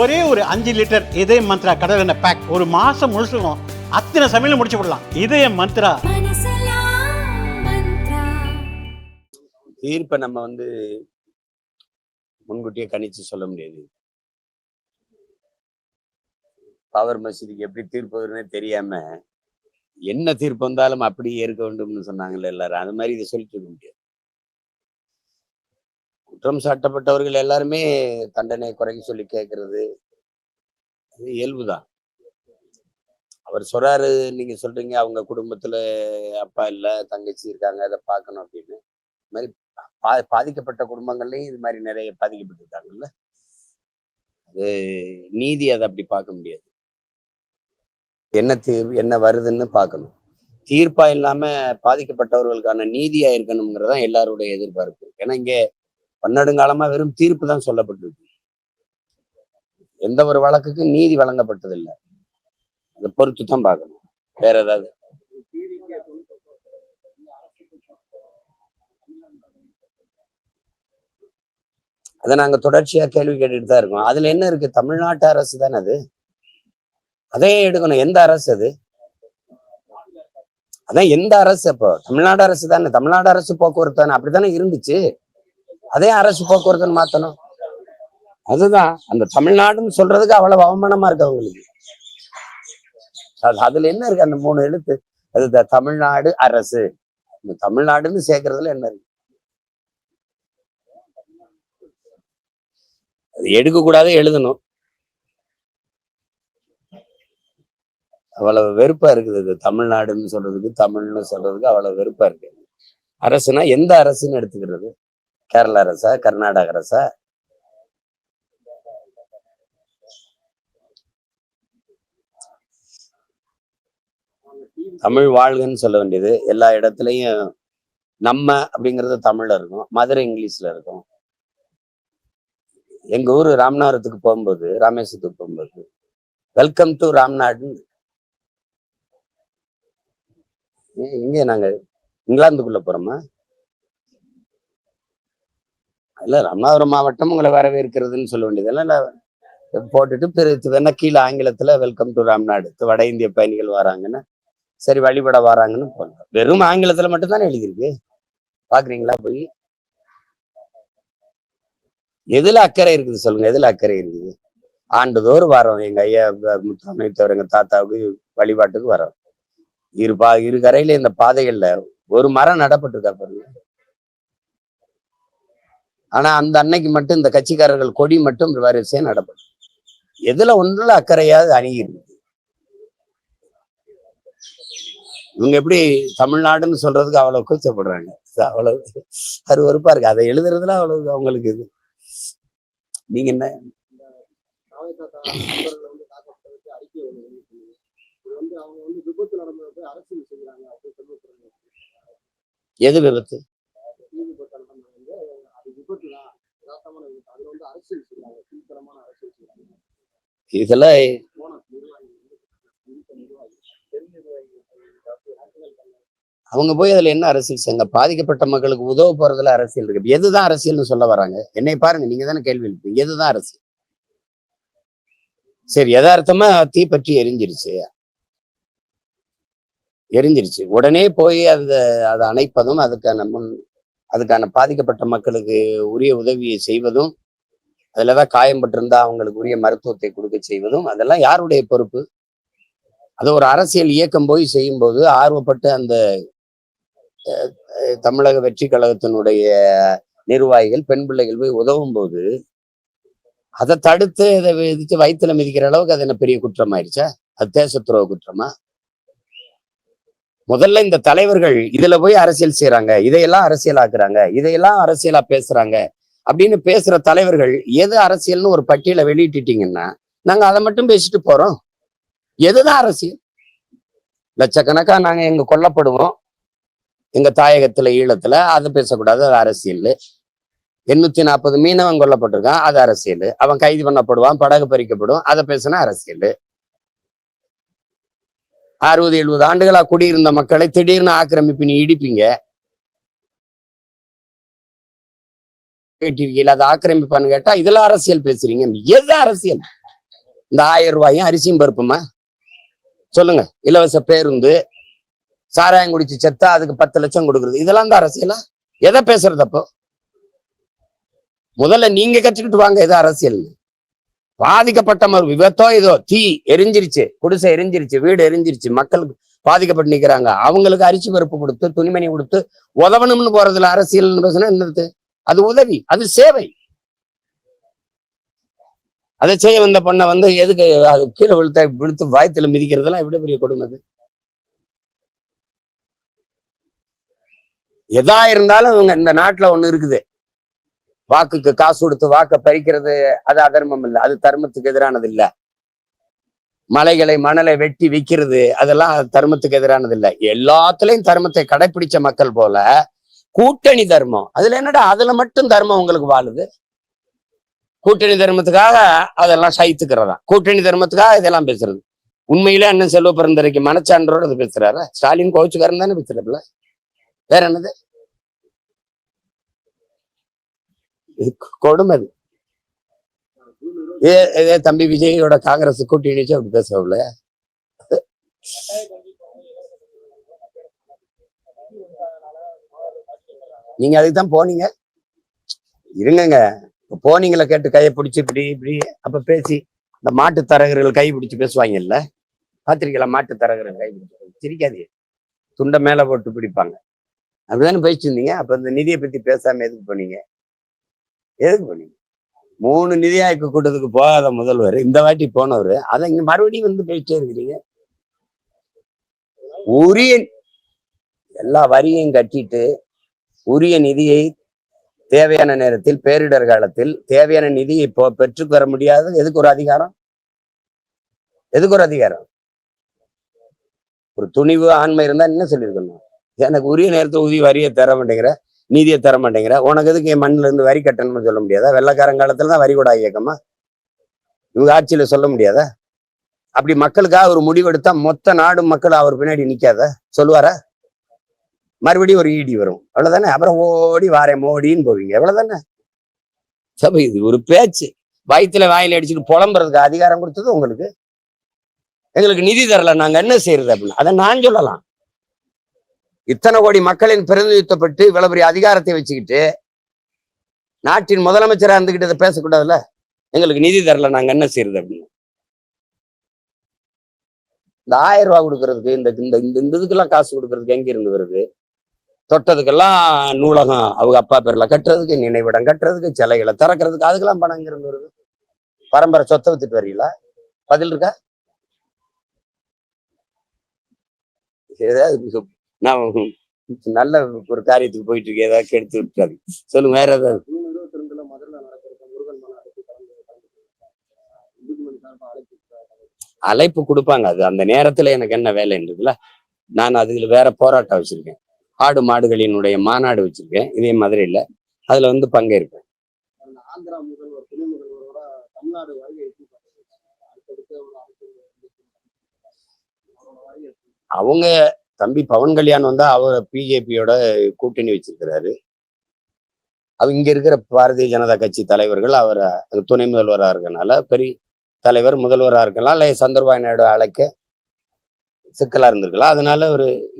ஒரே ஒரு 5 லிட்டர் இதய மந்த்ரா கடல் எண்ணெய் பேக் ஒரு மாசம் முழுசுக்கும் அத்தனை சமையல முடிச்சு விடலாம். இதய மந்த்ரா. தீர்ப்பை நம்ம முன்கூட்டியே கணிச்சு சொல்ல முடியாது. பாபர் மசூதிக்கு எப்படி தீர்ப்பு வரும்னே தெரியாம என்ன தீர்ப்பு வந்தாலும் அப்படி ஏற்க வேண்டும்னு சொன்னாங்கல்ல எல்லாரும். அது மாதிரி இதை சொல்லிட்டு இருக்க முடியாது. குற்றம் சாட்டப்பட்டவர்கள் எல்லாருமே தண்டனை குறைக்க சொல்லி கேட்கறது அது இயல்புதான். அவர் சொல்றாரு, நீங்க சொல்றீங்க அவங்க குடும்பத்துல அப்பா இல்ல தங்கச்சி இருக்காங்க, அதை பார்க்கணும் அப்படின்னு. இது மாதிரி பாதிக்கப்பட்ட குடும்பங்கள்லயும் இது மாதிரி நிறைய பாதிக்கப்பட்டிருக்காங்கல்ல. அது நீதி அதை அப்படி பார்க்க முடியாது. என்ன தீர்வு என்ன வருதுன்னு பார்க்கணும். தீர்ப்பா இல்லாம பாதிக்கப்பட்டவர்களுக்கான நீதியா இருக்கணுங்கிறதான் எல்லாருடைய எதிர்பார்ப்பு. ஏன்னா இங்க பன்னெடுங்காலமா வெறும் தீர்ப்பு தான் சொல்லப்பட்டிருக்கு. எந்த ஒரு வழக்குக்கும் நீதி வழங்கப்பட்டதில்லை. அதை பொறுத்து தான் பார்க்கணும். வேற ஏதாவது அதை நாங்க தொடர்ச்சியா கேள்வி கேட்டுட்டு தான் இருக்கோம். அதுல என்ன இருக்கு? தமிழ்நாட்டு அரசு தானே அது, அதையே எடுக்கணும். எந்த அரசு அது? அதான் எந்த அரசு? அப்போ தமிழ்நாடு அரசு தானே. தமிழ்நாடு அரசு போக்குவரத்து தானே, அப்படித்தானே இருந்துச்சு. அதே அரசு போக்குவரத்துன்னு மாத்தணும். அதுதான் அந்த தமிழ்நாடுன்னு சொல்றதுக்கு அவ்வளவு அவமானமா இருக்கு அவங்களுக்கு. அதுல என்ன இருக்கு? அந்த 3 எழுத்து அது தமிழ்நாடு அரசு. இந்த தமிழ்நாடுன்னு சேர்க்கறதுல என்ன இருக்கு? அது எடுக்கக்கூடாது, எழுதணும். அவ்வளவு வெறுப்பா இருக்குது. இது தமிழ்நாடுன்னு சொல்றதுக்கு தமிழ்னு சொல்றதுக்கு அவ்வளவு வெறுப்பா இருக்கு. அரசுனா எந்த அரசுன்னு எடுத்துக்கிறது? கேரள அரசா, கர்நாடக அரசா? தமிழ் வாழ்கன்னு சொல்ல வேண்டியது. எல்லா இடத்துலயும் நம்ம அப்படிங்கிறது தமிழ்ல இருக்கும், மதுரை இங்கிலீஷ்ல இருக்கும். எங்க ஊரு ராமநாதத்துக்கு போகும்போது, ராமேஸ்வரத்துக்கு போகும்போது வெல்கம் டு ராம்நாடுன்னு. இங்க நாங்க இங்கிலாந்துக்குள்ள போறோமா? இல்ல, ராமநாதபுரம் மாவட்டம் உங்களை வரவேற்கிறதுன்னு சொல்ல வேண்டியது. இல்ல போட்டுட்டு வேணா கீழே ஆங்கிலத்துல வெல்கம் டு ராம்நாடு, வட இந்திய பயணிகள் வராங்கன்னு, சரி வழிபட வராங்கன்னு போனோம். வெறும் ஆங்கிலத்துல மட்டும்தானே எழுதியிருக்கு. பாக்குறீங்களா போய்? எதுல அக்கறை இருக்குது சொல்லுங்க? எதுல அக்கறை இருக்குது? ஆண்டுதோறும் வரோம். எங்க ஐயா முத்தாமைத்தவர் எங்க தாத்தாவுக்கு வழிபாட்டுக்கு வரோம். இரு கரையில இந்த பாதைகள்ல ஒரு மரம் நடப்பட்டிருக்கா பாருங்க. ஆனா அந்த அன்னைக்கு மட்டும் இந்த கட்சிக்காரர்கள் கொடி மட்டும் வரிசையா நடப்படும். எதுல ஒன்றுல அக்கறையாவது அணுகிருக்கு. இவங்க எப்படி தமிழ்நாடுன்னு சொல்றதுக்கு அவ்வளவு கூச்சப்படுறாங்க. அவ்வளவு அருவருப்பா இருக்கு. அதை எழுதுறதுல அவ்வளவு அவங்களுக்கு இது. நீங்க என்ன எது விபத்து? இதெல்லாம் அவங்க போய் அதுல என்ன அரசியல் செய்ய? பாதிக்கப்பட்ட மக்களுக்கு உதவ போறதுல அரசியல் இருக்கு. எதுதான் அரசியல்னு சொல்ல வராங்க? என்னை பாருங்க, நீங்க தானே கேள்வி எழுப்பீங்க. எதுதான் அரசியல்? சரி, யதார்த்தமா தீப்பற்றி எரிஞ்சிருச்சு. உடனே போய் அதை அணைப்பதும், அதுக்கான பாதிக்கப்பட்ட மக்களுக்கு உரிய உதவியை செய்வதும், அதுலதான் காயம்பட்டிருந்தா அவங்களுக்கு உரிய மருத்துவத்தை கொடுக்க செய்வதும், அதெல்லாம் யாருடைய பொறுப்பு? அது ஒரு அரசியல் இயக்கம் போய் செய்யும் போது ஆர்வப்பட்டு அந்த தமிழக வெற்றி கழகத்தினுடைய நிர்வாகிகள் பெண் பிள்ளைகள் போய் உதவும் போது அதை தடுத்து இதை விதித்து வயிற்றுல மிதிக்கிற அளவுக்கு அது என்ன பெரிய குற்றம் ஆயிடுச்சா? அது தேச துரோக குற்றமா? முதல்ல இந்த தலைவர்கள் இதுல போய் அரசியல் செய்யறாங்க, இதையெல்லாம் அரசியலாக்குறாங்க, இதையெல்லாம் அரசியலா பேசுறாங்க அப்படின்னு பேசுற தலைவர்கள் எது அரசியல்னு ஒரு பட்டியலை வெளியிட்டுட்டீங்கன்னா நாங்க அதை மட்டும் பேசிட்டு போறோம். எதுதான் அரசியல்? லட்சக்கணக்கா நாங்க எங்க கொல்லப்படுவோம், எங்க தாயகத்துல ஈழத்துல, அதை பேசக்கூடாது, அது அரசியல். 840 மீனவன் கொல்லப்பட்டிருக்கான், அது அரசியல். அவன் கைது பண்ணப்படுவான், படகு பறிக்கப்படும், அதை பேசினா அரசியல். 60-70 ஆண்டுகளா குடியிருந்த மக்களை திடீர்னு ஆக்கிரமிப்பு நீ இடிப்பீங்க. கேட்டிருக்கீங்களா? அது ஆக்கிரமிப்பான்னு கேட்டா இதுல அரசியல் பேசுறீங்க. எது அரசியல்? இந்த 1000 ரூபாயும் அரிசியும் பருப்புமா சொல்லுங்க? இலவச பேருந்து, சாராயம் குடிச்சு செத்தா அதுக்கு 10 லட்சம் கொடுக்குறது, இதெல்லாம் தான் அரசியலா? எதை பேசுறது அப்போ? முதல்ல நீங்க கற்றுக்கிட்டு வாங்க எது அரசியல். பாதிக்கப்பட்ட விபத்தோ ஏதோ தீ எரிஞ்சிருச்சு, குடிசை எரிஞ்சிருச்சு, வீடு எரிஞ்சிருச்சு, மக்கள் பாதிக்கப்பட்டு நிக்கிறாங்க, அவங்களுக்கு அரிசி பருப்பு கொடுத்து துணிமணி கொடுத்து உதவணும்னு போறதுல அரசியல் பேசுனா என்னது? அது உதவி, அது சேவை. அதை செய்ய வந்த பொண்ணை எதுக்கு அது கீழே விழுத்து வாய்த்துல மிதிக்கிறதுலாம் எவ்வளவு பெரிய கொடுமை. எதா இருந்தாலும் இவங்க இந்த நாட்டுல ஒண்ணு இருக்குது, வாக்குக்கு காசு கொடுத்து வாக்க பறிக்கிறது. அது அதர்மம் இல்லை, அது தர்மத்துக்கு எதிரானது இல்லை. மணலை வெட்டி விற்கிறது, அதெல்லாம் தர்மத்துக்கு எதிரானது இல்லை. எல்லாத்துலயும் தர்மத்தை கடைபிடிச்ச மக்கள் போல கூட்டணி தர்மம், அதுல என்னடா அதுல மட்டும் தர்மம் உங்களுக்கு வாழுது? கூட்டணி தர்மத்துக்காக அதெல்லாம் சகித்துக்கிறதா? கூட்டணி தர்மத்துக்காக இதெல்லாம் பேசுறது? உண்மையிலே அண்ணன் செல்வ பிறந்தரைக்கு மனச்சான்றோட அது பேசுறாரு. ஸ்டாலின் கோச்சுக்காரன் தானே பேசுறதுல, வேற என்னது? கொடுமை. ஏ தம்பி விஜயோட காங்கிரஸ் கூட்டணிச்சு அப்படி பேசல. நீங்க அதுக்கு தான் போனீங்க. இருங்க, போனீங்களா கேட்டு கையை பிடிச்சி இப்படி இப்படி அப்ப பேசி இந்த மாட்டு தரகர்கள் கை பிடிச்சு பேசுவாங்கல்ல, பாத்திரிக்கல? மாட்டு தரகர்கள் கை பிடிச்சு சிரிக்காதீங்க, துண்டை மேல போட்டு பிடிப்பாங்க. அப்படிதானே பேசிருந்தீங்க. அப்ப இந்த நிதியை பத்தி பேசாம எதுக்கு போனீங்க? எதுக்கு போனீங்க? 3 நிதி ஆய்வு கூட்டத்துக்கு போகாத முதல்வர் இந்த வாட்டி போனவர், அதை இங்க மறுபடியும் பேசிட்டே இருக்கிறீங்க. உரிய எல்லா வரியும் கட்டிட்டு உரிய நிதியை தேவையான நேரத்தில் பேரிடர் காலத்தில் தேவையான நிதியை பெற்றுக்கு வர முடியாது. எதுக்கு ஒரு அதிகாரம்? எதுக்கு ஒரு அதிகாரம்? ஒரு துணிவு ஆண்மை இருந்தா என்ன சொல்லியிருக்கணும்? எனக்கு உரிய நேரத்தில் வரியை தர மாட்டேங்கிற, நீதியை தர மாட்டேங்கிற, உனக்கு எதுக்கு என் மண்ணில இருந்து வரி கட்டணும்னு சொல்ல முடியாதா? வெள்ளக்காரங்காலத்துல தான் வரி கூட இயக்கமா இவங்க ஆட்சியில சொல்ல முடியாதா? அப்படி மக்களுக்காக ஒரு முடிவெடுத்தா மொத்த நாடு மக்கள் அவர் பின்னாடி நிக்காத சொல்லுவாரா? மறுபடியும் ஒரு ஈடி வரும், அவ்வளவுதானே. அப்புறம் ஓடி வாரேன் மோடின்னு போவீங்க, எவ்வளவுதானே. சபை இது ஒரு பேச்சு. வயிற்றுல வாயில அடிச்சுட்டு புலம்புறதுக்கு அதிகாரம் கொடுத்தது உங்களுக்கு. எங்களுக்கு நிதி தரல, நாங்க என்ன செய்யறது அப்படின்னு அதை நான் சொல்லலாம். இத்தனை கோடி மக்களின் பிரதிநிதித்துவப்பட்டு இவ்வளவு பெரிய அதிகாரத்தை வச்சுக்கிட்டு நாட்டின் முதலமைச்சரா இருந்துகிட்டு இதை பேசக்கூடாதுல்ல. எங்களுக்கு நிதி தரல, நாங்க என்ன செய்யறது அப்படின்னு. இந்த 1000 ரூபாய் கொடுக்கறதுக்கு இந்த இதுக்கெல்லாம் காசு கொடுக்கறதுக்கு எங்க இருந்து வருது? தொட்டதுக்கெல்லாம் நூலகம் அவங்க அப்பா பேர்ல கட்டுறதுக்கு, நினைவிடம் கட்டுறதுக்கு, சிலைகளை திறக்கிறதுக்கு, அதுக்கெல்லாம் பணம் இங்க இருந்து வருது. பரம்பரை சொத்தை வித்துட்டு வரீங்களா? பதில் இருக்கா? ஏதாவது நான் நல்ல ஒரு காரியத்துக்கு போயிட்டு இருக்கேன், ஏதாவது கெடுத்து விட்டுறாது. சொல்லுங்க, வேற ஏதாவது. அழைப்பு கொடுப்பாங்க, அது அந்த நேரத்துல எனக்கு என்ன வேலைன்றதுல நான் அதுல வேற போராட்டம் வச்சிருக்கேன். ஆடு மாடுகளினுடைய மாநாடு வச்சிருக்கேன் இதே மதுரையில, அதுல பங்கேற்பேன். அவங்க தம்பி பவன் கல்யாண் அவர் பிஜேபியோட கூட்டணி வச்சிருக்கிறாரு. அவங்க இங்க இருக்கிற பாரதிய ஜனதா கட்சி தலைவர்கள் அவரை துணை முதல்வராக இருக்கனால, பெரிய தலைவர் முதல்வராக இருக்கலாம், இல்லை சந்திரபாபு நாயுடு அழைக்க சிக்கலா இருந்திருக்கலாம், அதனால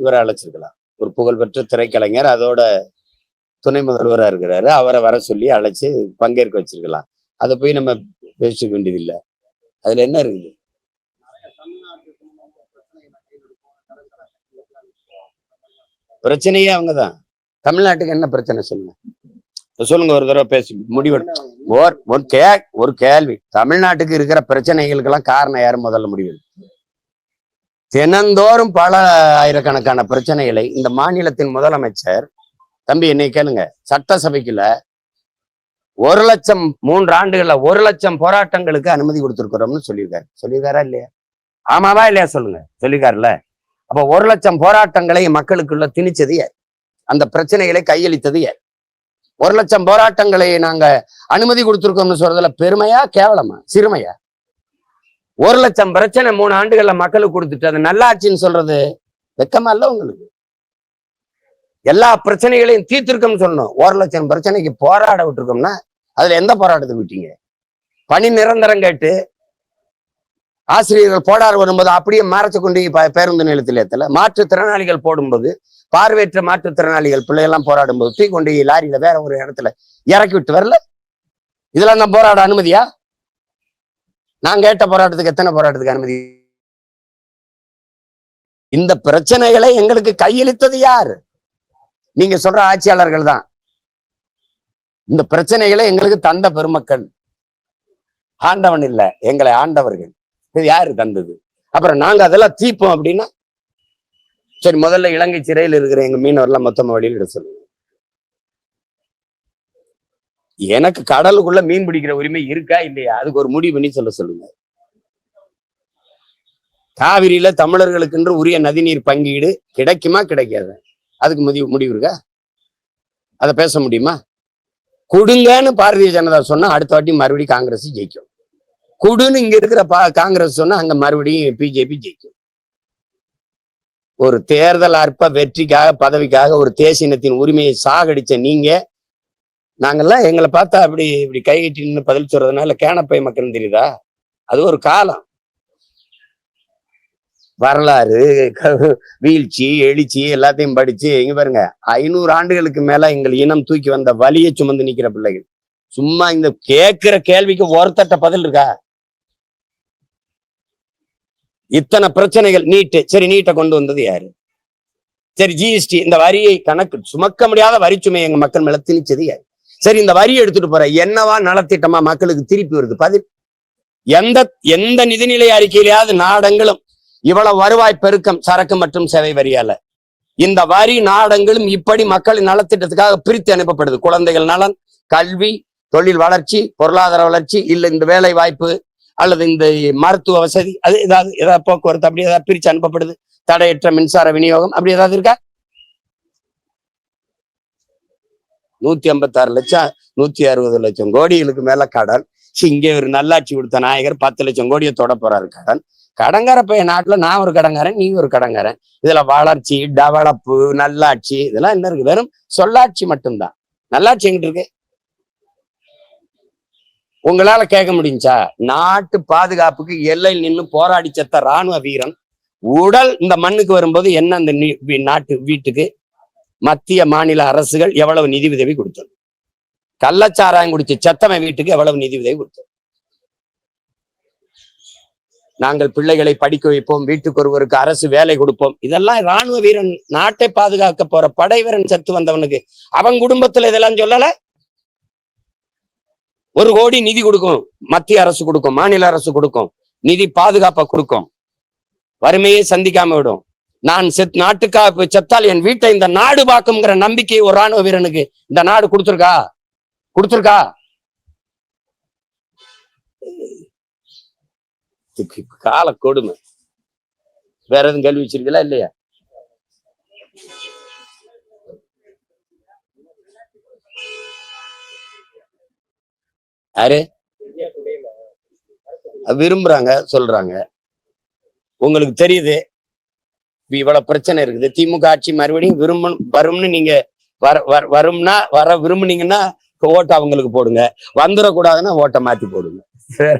இவரை அழைச்சிருக்கலாம். ஒரு புகழ்பெற்ற திரைக்கலைஞர் அதோட துணை முதல்வராக இருக்கிறாரு, அவரை வர சொல்லி அழைச்சு பங்கேற்க வச்சிருக்கலாம். அதை போய் நம்ம பேசிக்க வேண்டியது இல்லை. அதுல என்ன இருக்குது? பிரச்சனையே அவங்கதான். தமிழ்நாட்டுக்கு என்ன பிரச்சனை சொல்லுங்க, சொல்லுங்க, ஒரு தடவை பேசி முடிவெடு. ஒரு கேள்வி, தமிழ்நாட்டுக்கு இருக்கிற பிரச்சனைகளுக்கெல்லாம் காரணம் யாரும் முதல்ல முடிவு? தினந்தோறும் பல ஆயிரக்கணக்கான பிரச்சனைகளை இந்த மாநிலத்தின் முதலமைச்சர், தம்பி என்னை கேளுங்க, சட்டசபைக்குள்ள 1 லட்சம் 3 ஆண்டுகள்ல 1 லட்சம் போராட்டங்களுக்கு அனுமதி கொடுத்திருக்கிறோம்னு சொல்லியிருக்காரா இல்லையா? ஆமாவா இல்லையா சொல்லுங்க, சொல்லியிருக்காருல்ல. அப்ப 1 லட்சம் போராட்டங்களை மக்களுக்குள்ள திணிச்சது யார்? அந்த பிரச்சனைகளை கையளித்தது யார்? 1 லட்சம் போராட்டங்களை நாங்க அனுமதி கொடுத்திருக்கோம்னு சொல்றதுல பெருமையா கேவலமா சிறுமையா? 1,00,000 பிரச்சனை 3 ஆண்டுகள்ல மக்களுக்கு கொடுத்துட்டு அது நல்லாட்சின்னு சொல்றது வெக்கமா இல்ல உங்களுக்கு? எல்லா பிரச்சனைகளையும் தீர்த்திருக்கோம்னு சொல்லணும். 1,00,000 பிரச்சனைக்கு போராட விட்டுருக்கோம்னா அதுல எந்த போராட்டத்தை விட்டீங்க? பணி நிரந்தரம் கேட்டு ஆசிரியர்கள் போராட வரும்போது அப்படியே மறைச்சு கொண்டு பேருந்து நிலையத்தில் ஏத்தல. மாற்றுத்திறனாளிகள் போடும்போது, பார்வையற்ற மாற்றுத்திறனாளிகள் பிள்ளைகள்லாம் போராடும் போது தூக்கி கொண்டு லாரியில வேற ஒரு இடத்துல இறக்கி விட்டு வரல. இதெல்லாம் தான் போராட அனுமதியா? நான் கேட்ட போராட்டத்துக்கு எத்தனை போராட்டத்துக்கு அனுமதி? இந்த பிரச்சனைகளை எங்களுக்கு கையளித்தது யார்? நீங்க சொல்ற ஆட்சியாளர்கள் தான். இந்த பிரச்சனைகளை எங்களுக்கு தந்த பெருமக்கள். ஆண்டவன் இல்ல, எங்களை ஆண்டவர்கள். இது யாரு தந்தது? அப்புறம் நாங்க அதெல்லாம் தீப்போம் அப்படின்னா சரி, முதல்ல இலங்கை சிறையில் இருக்கிற எங்க மீனவர்லாம் மொத்தமா வெளியிட சொல்லுங்க. எனக்கு கடலுக்குள்ள மீன் பிடிக்கிற உரிமை இருக்கா இல்லையா, அதுக்கு ஒரு முடிவு பண்ணி சொல்லுங்க. காவிரியில தமிழர்களுக்கு உரிய நதிநீர் பங்கீடு கிடைக்குமா கிடைக்காது, அதுக்கு முடிவு இருக்கா? அதை பேச முடியுமா? கொடுங்கன்னு பாரதிய ஜனதா சொன்னா அடுத்த வாட்டி மறுபடியும் காங்கிரஸ் ஜெயிக்கும். குடுன்னு இங்க இருக்கிற காங்கிரஸ் சொன்னா அங்க மறுபடியும் பிஜேபி ஜெயிக்கும். ஒரு தேர்தல் அற்ப வெற்றிக்காக பதவிக்காக ஒரு தேசியத்தின் உரிமையை சாகடிச்ச நீங்க, நாங்கெல்லாம் எங்களை பார்த்தா அப்படி இப்படி கைகட்டி நின்று பதில் சொல்றதுனால கேனப்பை மக்கள் தெரியுதா? அது ஒரு காலம். வரலாறு, வீழ்ச்சி, எழுச்சி எல்லாத்தையும் படிச்சு இங்க பாருங்க, 500 ஆண்டுகளுக்கு மேல எங்கள் இனம் தூக்கி வந்த வலியை சுமந்து நிக்கிற பிள்ளைகள். சும்மா இந்த கேட்கிற கேள்விக்கு ஒருத்தட்ட பதில் இருக்கா? இத்தனை பிரச்சனைகள். நீட்டு, சரி நீட்டை கொண்டு வந்தது யாரு? சரி ஜிஎஸ்டி, இந்த வரியை கணக்கு சுமக்க முடியாத வரிச்சுமை எங்க மக்கள் மேல திணிச்சது யாரு? சரி இந்த வரியை எடுத்துட்டு போற என்னவா நலத்திட்டமா மக்களுக்கு திருப்பி வருது பதில்? எந்த நிதிநிலை அறிக்கையிலேயாவது நாடங்களும் இவ்வளவு வருவாய் பெருக்கம் சரக்கு மற்றும் சேவை வரியால, இந்த வரி நாடங்களும் இப்படி மக்களின் நலத்திட்டத்துக்காக பிரித்து அனுப்பப்படுது. குழந்தைகள் நலன், கல்வி, தொழில் வளர்ச்சி, பொருளாதார வளர்ச்சி, இல்ல இந்த வேலை வாய்ப்பு அல்லது இந்த மருத்துவ வசதி, அது ஏதாவது போக்குவரத்து அப்படி ஏதாவது பிரிச்சு அனுப்பப்படுது. தடையற்ற மின்சார விநியோகம் அப்படி ஏதாவது இருக்கா? 156 லட்சம் 160 லட்சம் கோடிகளுக்கு மேல கடன். இங்கே ஒரு நல்லாட்சி கொடுத்த நாயகர் 10 லட்சம் கோடியை தொட போறாரு கடன். கடங்கார பைய நாட்டுல நான் ஒரு கடங்காரன், நீ ஒரு கடங்காரன். இதுல வளர்ச்சி, டெவலப்பு, நல்லாட்சி இதெல்லாம் என்ன இருக்கு? வெறும் சொல்லாட்சி மட்டும்தான். நல்லாட்சி எங்கிட்டு இருக்கு? உங்களால கேட்க முடிஞ்சா? நாட்டு பாதுகாப்புக்கு எல்லையில் நின்று போராடி செத்த ராணுவ வீரன் உடல் இந்த மண்ணுக்கு வரும்போது என்ன அந்த நாட்டு வீட்டுக்கு மத்திய மாநில அரசுகள் எவ்வளவு நிதி உதவி கொடுத்தது? கள்ளச்சாராயம் குடிச்சு செத்தவன் வீட்டுக்கு எவ்வளவு நிதி உதவி கொடுத்தது? நாங்கள் பிள்ளைகளை படிக்க வைப்போம், வீட்டுக்கு ஒருவருக்கு அரசு வேலை கொடுப்போம். இதெல்லாம் ராணுவ வீரன், நாட்டை பாதுகாக்க போற படை வீரன் செத்து வந்தவனுக்கு அவன் குடும்பத்துல இதெல்லாம் சொல்லல. 1 கோடி நிதி கொடுக்கும், மத்திய அரசு கொடுக்கும், மாநில அரசு கொடுக்கும், நிதி பாதுகாப்பை கொடுக்கும், வறுமையை சந்திக்காம விடும். நான் நாட்டுக்காக செத்தால் என் வீட்டை இந்த நாடு பார்க்கும்ங்கிற நம்பிக்கையை ஒரு ராணுவ வீரனுக்கு இந்த நாடு கொடுத்துருக்கா? கால கொடுமை. வேற எதுவும் கேள்வி வச்சிருக்கீங்களா இல்லையா? யாரு விரும்புறாங்க சொல்றாங்க, உங்களுக்கு தெரியுது இவ்வளவு பிரச்சனை இருக்குது. திமுக ஆட்சி மறுபடியும் வரும்னு நீங்க வரும்னா விரும்புனீங்கன்னா ஓட்டை அவங்களுக்கு போடுங்க, வந்துடக்கூடாதுன்னா ஓட்டை மாத்தி போடுங்க. வேற